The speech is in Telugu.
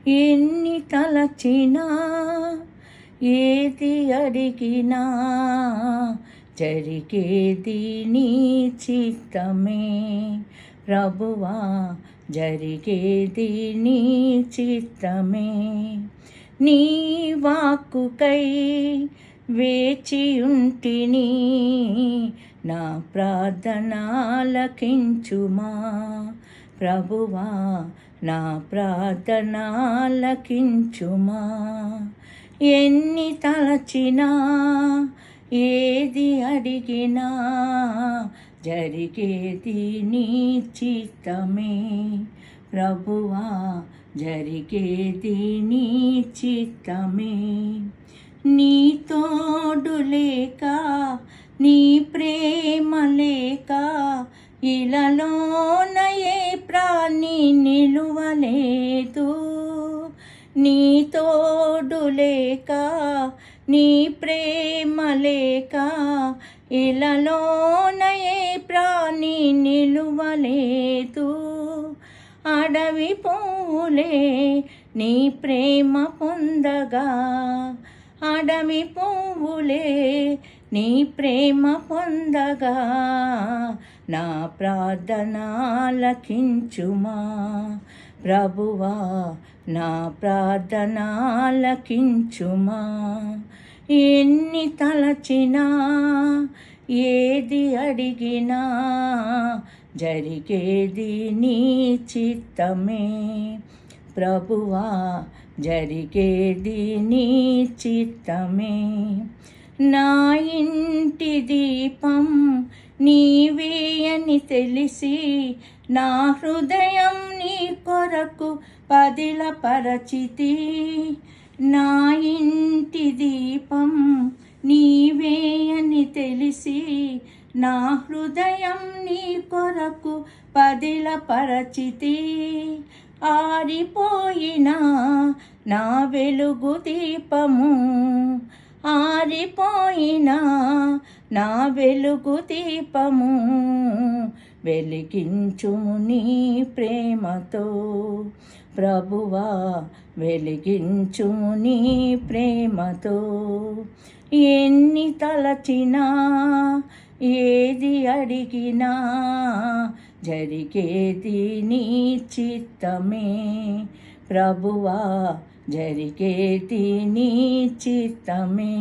ఎన్ని తలచినా ఏది అడిగినా జరిగేది నీ చిత్తమే ప్రభువా, జరిగేది నీ చిత్తమే. నీ వాక్కుకై వేచియుంటిని, నా ప్రార్థనాలకించుమా ప్రభువా, నా ప్రార్థనాలకించుమా. ఎన్ని తలచినా ఏది అడిగినా జరిగేది నీ చిత్తమే ప్రభువా, జరిగేది నీ చిత్తమే. నీ తోడు లేక, నీ ప్రేమ లేక ఇలలోన ఏ ప్రాణి నిలువలేదు. నీ తోడు లేక, నీ ప్రేమ లేక ఇలలోన ఏ ప్రాణి నిలువలేదు. అడవి పువ్వులే నీ ప్రేమ పొందగా, అడవి పువ్వులే నీ ప్రేమ పొందగా, నా ప్రార్థనాలకించుమా ప్రభువా, నా ప్రార్థనాలకించుమా. ఎన్ని తలచినా ఏది అడిగినా జరిగేది నీ చిత్తమే ప్రభువా, జరిగేది నీ చిత్తమే. నా ఇంటి దీపం నీవే అని తెలిసి, నా హృదయం నీ కొరకు పదిలపరచితి. నా ఇంటి దీపం నీవే అని తెలిసి, నా హృదయం నీ కొరకు పదిలపరచితి. ఆరిపోయిన నా వెలుగు దీపము, ఆరిపోయిన నా వెలుగు దీపము వెలిగించుము నీ ప్రేమతో ప్రభువా, వెలిగించుము నీ ప్రేమతో. ఎన్ని తలచినా ఏది అడిగినా జరిగేది నీ చిత్తమే ప్రభువా, జరిగేది నీ చిత్తమే.